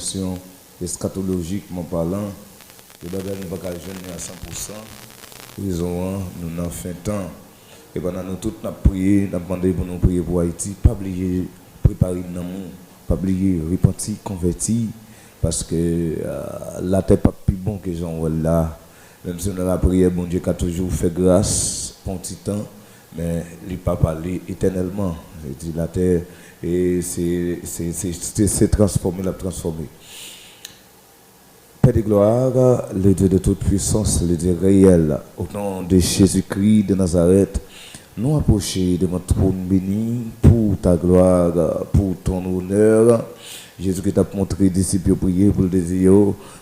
dimension eschatologiquement parlant, les bagages ne pas jeûner à 100%. Raison, nous n'avons fait temps. Et pendant nous tous, nous avons prié, nous avons demandé pour nous prier pour Haïti. Pas oublier préparer nos amour, pas oublier repentir, convertir. Parce que la terre n'est pas plus bon que Jean là. Même si on a la prière, bon Dieu qui a toujours fait grâce pour un petit temps, mais il n'a pas parlé éternellement. La terre, c'est transformé, l'a transformé. Père de gloire, le Dieu de toute puissance, le Dieu réel, au nom de Jésus-Christ de Nazareth, nous approchons de votre trône béni pour ta gloire, pour ton honneur. Jésus qui t'a montré disciples prier pour le désir,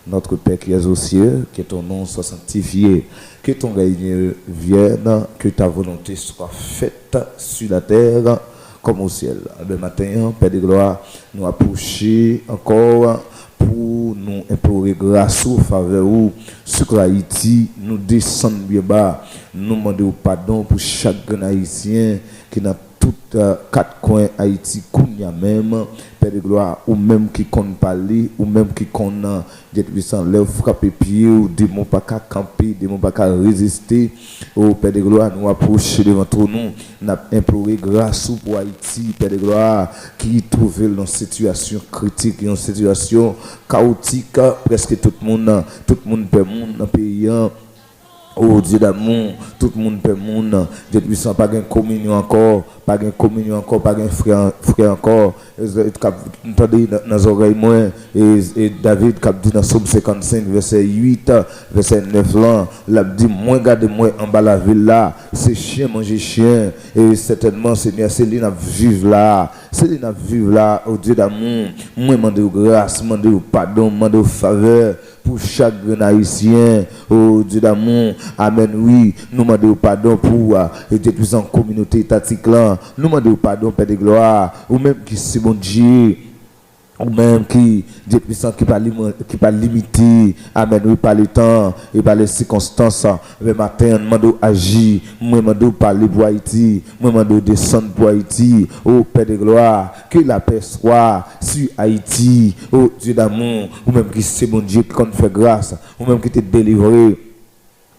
notre Père qui es aux cieux, que ton nom soit sanctifié, que ton règne vienne, que ta volonté soit faite sur la terre comme au ciel. Le matin, Père de gloire, nous approchons encore pour nous implorer grâce au faveur sur Haïti, nous descendons bien bas, nous demandons pardon pour chaque Haïtien qui n'a toutes quatre coins Haïti, Kounia même, Père de gloire, ou même qui compte parler, ou même qui compte Dieu puissant, leur frapper pied, ou des mots pas qu'à camper, des mots pas qu'à résister. Oh Père de gloire, nous approcher devant nous, nous imploré grâce pour Haïti, Père de gloire, qui trouve dans une situation critique, une situation chaotique, presque tout le monde peut monde dans le pays. Oh Dieu d'amour, tout le monde peut monde, Dieu puissant, pas de communion encore, pas de communion encore, pas de frère encore. Entendez dans les oreilles moi, et David qui a dit dans Somme 55, verset 8, verset 9 là, il a dit, moi gardez-moi en bas la ville là, c'est chien manger chien, et certainement Seigneur, c'est lui qui vivre là, c'est lui qui vivre là, oh Dieu d'amour, moi demande grâce, demande pardon, demande faveur pour chaque haïtien, oh Dieu d'amour, amen, oui, nous demandons pardon pour Dieu puissant communauté étatique là, nous demandons pardon, Père de gloire, ou même qui c'est bon Dieu, ou même qui Dieu puissant qui pas limité, amen, oui, par le temps et par les circonstances, le matin, nous demandons agir, nous demandons parler pour Haïti, nous demandons descendre pour Haïti, oh Père de gloire, que la paix soit sur Haïti, oh Dieu d'amour, ou même qui c'est bon Dieu qui compte faire grâce, ou même qui t'est délivré.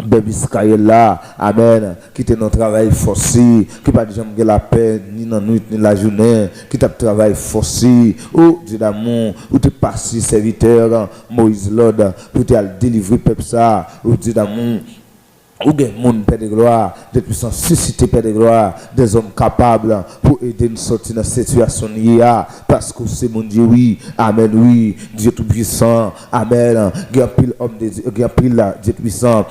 Baby Skyel là, amen, qui était dans le travail forcé, qui pas déjà la paix, ni dans la nuit, ni la journée, qui t'a travail forcé, oh Dieu d'amour, où tu passes serviteur, Moïse Lord, pour te délivrer peuple ça, oh Dieu d'amour. Ou bien monde Père de gloire, des puissants susciter Père de gloire, des hommes capables pour aider nous sortir dans cette situation là, parce que c'est mon Dieu, oui, amen, oui, Dieu tout puissant, amen, il y a pile homme de Dieu, il y a pile Dieu puissant,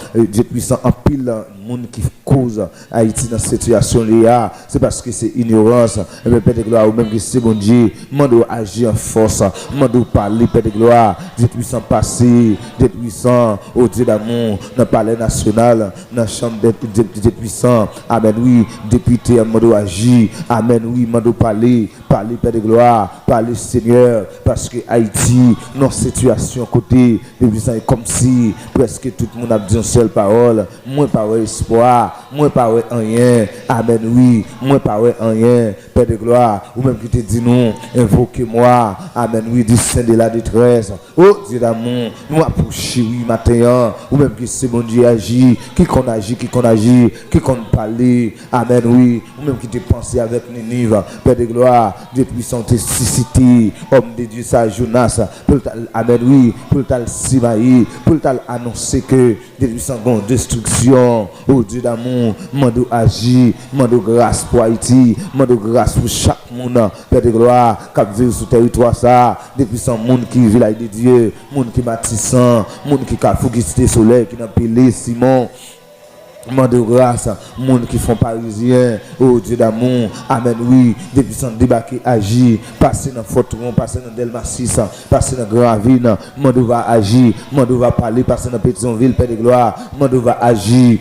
en pile monde qui cause Haïti dans cette situation là, c'est parce que c'est ignorance, et bien Père de gloire, ou même que c'est mon Dieu, mande agir en force, mande parler Père de gloire, Dieu puissant passé, Dieu puissant, au Dieu d'amour, dans le palais national, dans la chambre des puissants, amen, oui, député, mando agir, amen, oui, mando parler, Père de gloire, parler Seigneur, parce que Haïti, dans situation côté, des puissants, est comme si presque tout le monde a dit une seule parole, moins pas espoir, moins pas rien, amen, oui, moins pas rien, Père de gloire, ou même qui te dit non, invoquez-moi, amen, oui, du sein de la détresse, oh Dieu d'amour, nous approcher, oui, matin, ou même qui c'est mon Dieu agit, qui qu'on agit, qui qu'on parler, amen, oui, ou même qui te pensé avec Ninive, Père de gloire, Dieu puissant te susciter, homme de Dieu, ça, Jonas, pour amen, oui, pour t'al Simaï, pour t'al annoncer que Dieu puissant gon destruction, oh Dieu d'amour, mando agir, mando grâce pour Haïti, mando grâce pour chaque monde, Père de gloire, qui vit sur territoire ça, Dieu puissant monde qui vit là de Dieu, monde qui bâtissant, monde qui fou qui cité soleil, qui n'a pilé Simon. Monde de grâce, monde qui font parisien, oh Dieu d'amour, amen, oui, des puissants débarquer, agir, passer dans Fortron, passer dans Delma 6, passer dans Gravine, monde va agir, monde va parler, passer dans Pétionville, Père de gloire, monde va agir,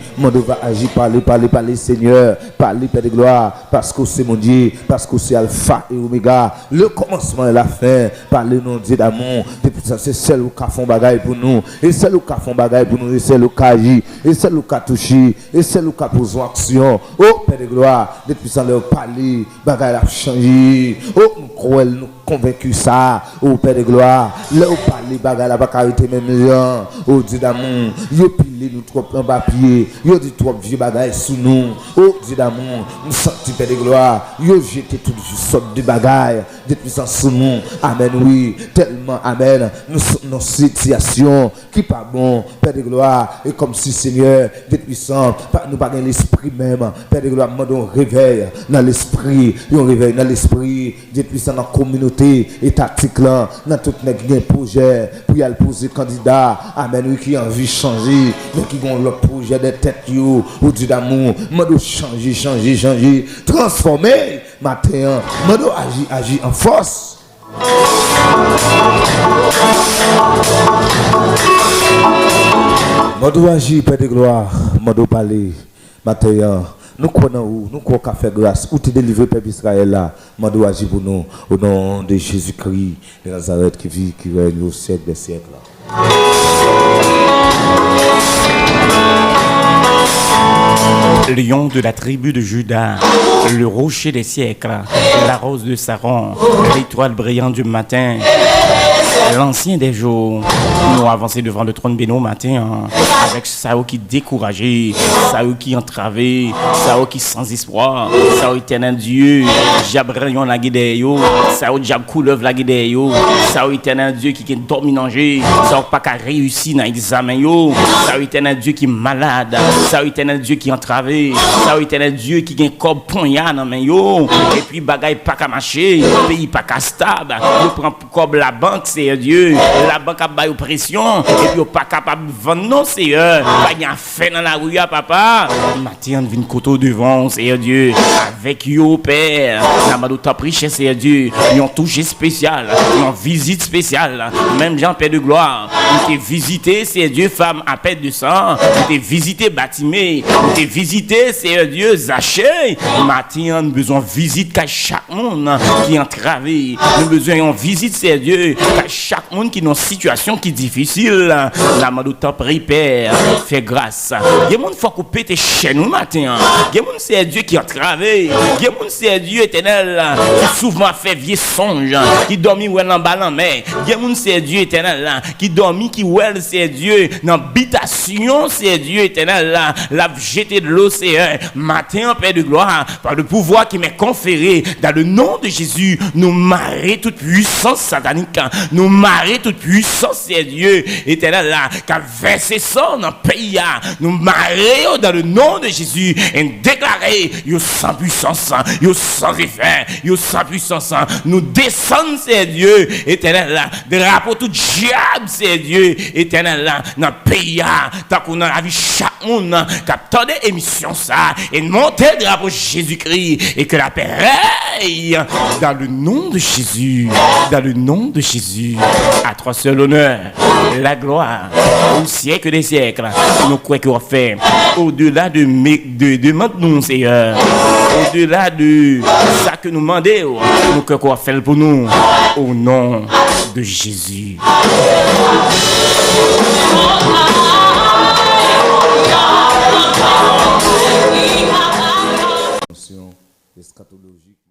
parler, Seigneur, parler, Père de gloire, parce que c'est mon Dieu, parce que c'est Alpha et Oméga, le commencement et la fin, parler non Dieu d'amour, des puissants, c'est celle où font bagaille pour nous, et celle où font bagaille pour nous, et celle où agit, et celle où touché, et c'est le cas pour action. Oh Père de gloire, des puissants leur parler, bagaille a changé. Oh nous croyons, nous convaincu ça, au Père de gloire, là où parle les bagages, la bacarité même gens, au Dieu d'amour, yo pile nous trop en papier, yo dit trop vieux bagages sous nous, au Dieu d'amour, nous senti Père de gloire, yo jeté tout sorte de bagages, de puissance sous nous, amen, oui, tellement, amen, nous sommes dans une situation qui pas bon, Père de gloire, et comme si Seigneur, de puissance, nous pas dans l'esprit même, Père de gloire, nous réveil dans l'esprit, on réveille dans l'esprit, de puissance dans la communauté étatique là, dans tout les projets, pour y aller poser candidat, amen, oui, qui a envie de changer, mais qui ont le projet de tête, ou Dieu d'amour, nous changer, transformer, matin, nous agir en force. Nous agir, Père de gloire, nous parler, matin. Nous croyons où, nous croyons qu'à faire grâce, où tu délivres le peuple Israël là, nous agir pour nous, au nom de Jésus-Christ de Nazareth qui vit, qui règne au siècle des siècles. Lion de la tribu de Juda, le rocher des siècles, la rose de Saron, l'étoile brillante du matin, l'ancien des jours. Nous avançons devant le trône béni au matin, avec Sao qui découragé, Sao qui entravé, Sao qui sans espoir, Sao éternel Dieu, Jab rayon la guidéo, Sao Jab couleuvre la guidéo, Sao éternel Dieu qui est dominanger, Sao pas qu'à réussir dans l'examen yo, Sao éternel Dieu qui est malade, Sao éternel Dieu qui est entravé, Sao éternel Dieu qui est comme poignard dans main yo, et puis bagaille pas qu'à marcher, pays pas qu'à stable, yo prend comme la banque c'est Dieu, la banque a baillé pression, et puis pas capable de vendre non Seigneur, pas y a fait dans la rue papa, matin vient côté devant Seigneur Dieu, avec yo Père, la madou ta richesse Seigneur Dieu, ils ont touché spécial, ils ont visite spéciale, même Jean Père de gloire, ils t'ont visité Seigneur Dieu femme à perte de sang, ils t'ont visité Batimé, ils t'ont visité Seigneur Dieu Zaché, matin nous besoin visite qu'à chaque monde qui est entravé, nous besoin une visite Seigneur Dieu, qu'à chaque monde qui est dans une situation qui est difficile, la madou ta prie Père, fais grâce. Il y a des gens qui faut péter chez nous matin. Il y a des gens c'est Dieu qui a travaillé. Il y a des gens c'est Dieu éternel qui souvent fait vieux songe, qui dormi ou en bas mais il y a des gens c'est Dieu éternel qui dormi qui well c'est Dieu dans habitation c'est Dieu éternel la jeter de l'océan matin Père de gloire par le pouvoir qui m'est conféré dans le nom de Jésus nous marrer toute puissance satanique nous marrer toute puissance c'est Dieu éternel qui a versé ça dans le pays nous marrer dans le nom de Jésus et déclarer yo sans puissance yo sans effet yo sans puissance nous descendons c'est Dieu éternel drapeau tout diable c'est Dieu éternel dans le pays tant qu'on a vu chaque monde qui attendait émission ça et monter le drapeau Jésus-Christ et que la paix règne dans le nom de Jésus dans le nom de Jésus à toi seul l'honneur la gloire au siècle des siècles nous croyons qu'on fait au-delà de maintenant Seigneur au-delà de ça que nous demandons nous croyons qu'on fait pour nous au nom de Jésus. Eschatologique.